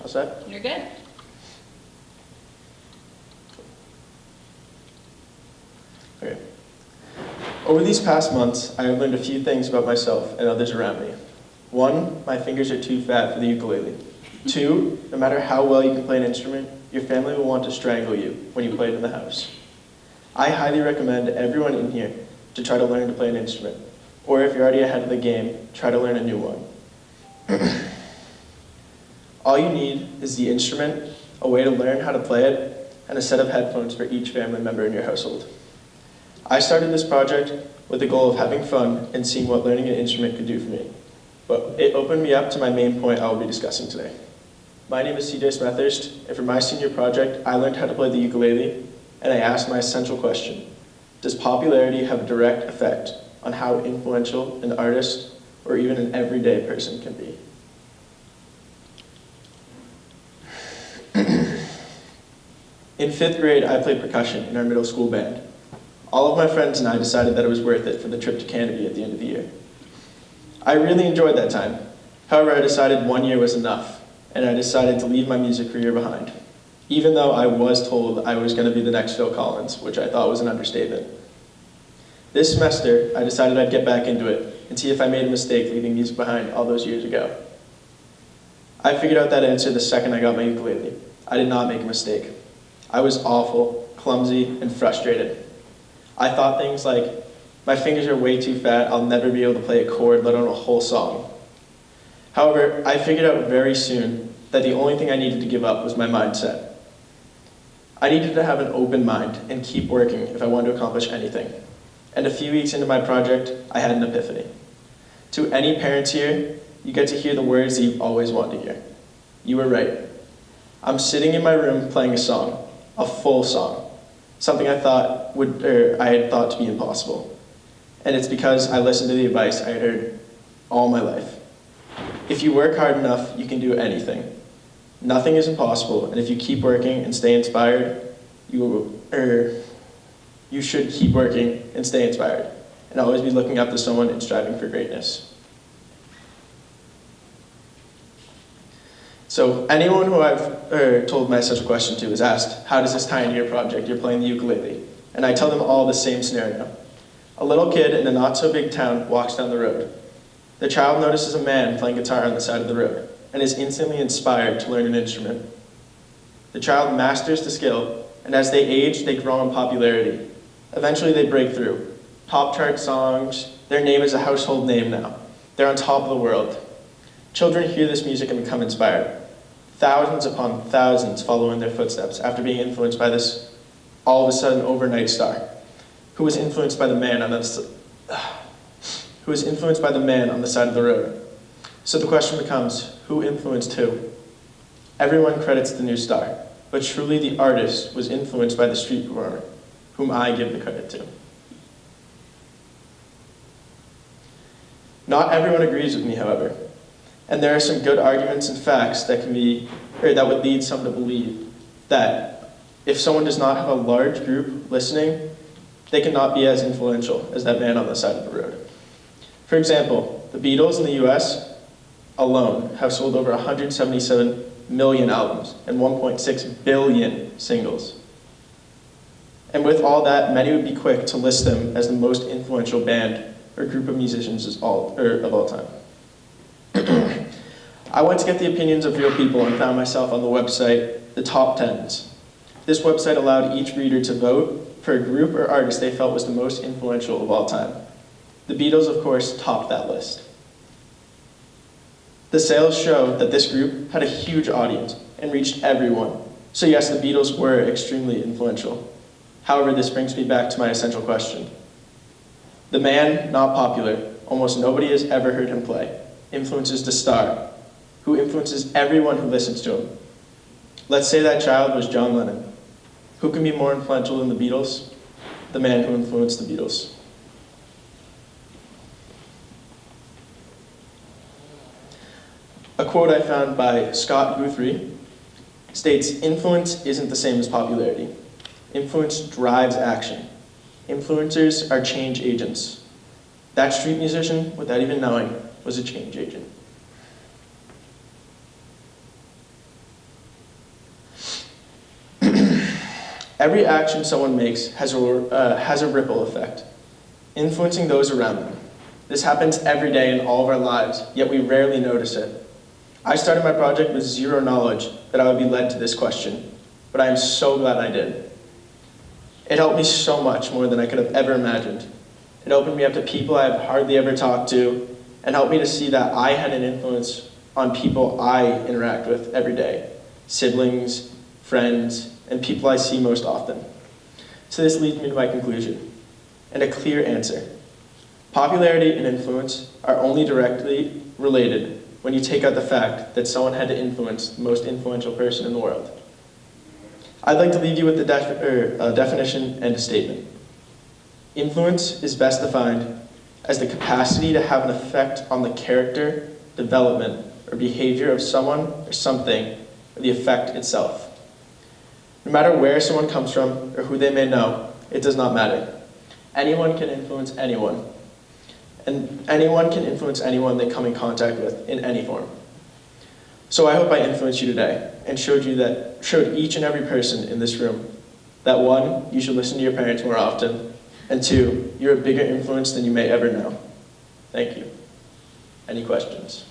What's that? You're good. Okay. Over these past months, I have learned a few things about myself and others around me. 1, my fingers are too fat for the ukulele. 2, no matter how well you can play an instrument, your family will want to strangle you when you play it in the house. I highly recommend everyone in here to try to learn to play an instrument, or if you're already ahead of the game, try to learn a new one. All you need is the instrument, a way to learn how to play it, and a set of headphones for each family member in your household. I started this project with the goal of having fun and seeing what learning an instrument could do for me, but it opened me up to my main point I will be discussing today. My name is CJ Smethurst, and for my senior project, I learned how to play the ukulele, and I asked my essential question: does popularity have a direct effect on how influential an artist or even an everyday person can be? In 5th grade, I played percussion in our middle school band. All of my friends and I decided that it was worth it for the trip to Canada at the end of the year. I really enjoyed that time. However, I decided 1 year was enough, and I decided to leave my music career behind, even though I was told I was going to be the next Phil Collins, which I thought was an understatement. This semester, I decided I'd get back into it and see if I made a mistake leaving music behind all those years ago. I figured out that answer the second I got my ukulele. I did not make a mistake. I was awful, clumsy, and frustrated. I thought things like, my fingers are way too fat, I'll never be able to play a chord, let alone a whole song. However, I figured out very soon that the only thing I needed to give up was my mindset. I needed to have an open mind and keep working if I wanted to accomplish anything. And a few weeks into my project, I had an epiphany. To any parents here, you get to hear the words that you've always wanted to hear. You were right. I'm sitting in my room playing a song, a full song, something I had thought to be impossible. And it's because I listened to the advice I had heard all my life. If you work hard enough, you can do anything. Nothing is impossible, and if you keep working and stay inspired, you should keep working and stay inspired, and always be looking up to someone and striving for greatness. So anyone who I've told my essential question to is asked, how does this tie into your project? You're playing the ukulele. And I tell them all the same scenario. A little kid in a not-so-big town walks down the road. The child notices a man playing guitar on the side of the road and is instantly inspired to learn an instrument. The child masters the skill, and as they age, they grow in popularity. Eventually, they break through. Top chart songs, their name is a household name now. They're on top of the world. Children hear this music and become inspired. Thousands upon thousands follow in their footsteps after being influenced by this all of a sudden overnight star, who was influenced by the man on the side of the road. So the question becomes, who influenced who? Everyone credits the new star, but truly the artist was influenced by the street performer, whom I give the credit to. Not everyone agrees with me, however, and there are some good arguments and facts that would lead some to believe that if someone does not have a large group listening, they cannot be as influential as that man on the side of the road. For example, the Beatles in the US alone have sold over 177 million albums and 1.6 billion singles. And with all that, many would be quick to list them as the most influential band or group of musicians of all time. I went to get the opinions of real people and found myself on the website, The Top Tens. This website allowed each reader to vote for a group or artist they felt was the most influential of all time. The Beatles, of course, topped that list. The sales show that this group had a huge audience and reached everyone. So yes, the Beatles were extremely influential. However, this brings me back to my essential question. The man, not popular, almost nobody has ever heard him play, influences the star, who influences everyone who listens to him. Let's say that child was John Lennon. Who can be more influential than the Beatles? The man who influenced the Beatles. A quote I found by Scott Guthrie states, "Influence isn't the same as popularity. Influence drives action. Influencers are change agents." That street musician, without even knowing, was a change agent. Every action someone makes has a ripple effect, influencing those around them. This happens every day in all of our lives, yet we rarely notice it. I started my project with zero knowledge that I would be led to this question, but I am so glad I did. It helped me so much more than I could have ever imagined. It opened me up to people I have hardly ever talked to, and helped me to see that I had an influence on people I interact with every day, siblings, friends, and people I see most often. So this leads me to my conclusion, and a clear answer. Popularity and influence are only directly related when you take out the fact that someone had to influence the most influential person in the world. I'd like to leave you with the definition and a statement. Influence is best defined as the capacity to have an effect on the character, development, or behavior of someone or something, or the effect itself. No matter where someone comes from or who they may know, it does not matter. Anyone can influence anyone, and anyone can influence anyone they come in contact with in any form. So I hope I influenced you today and showed each and every person in this room that 1, you should listen to your parents more often, and 2, you're a bigger influence than you may ever know. Thank you. Any questions?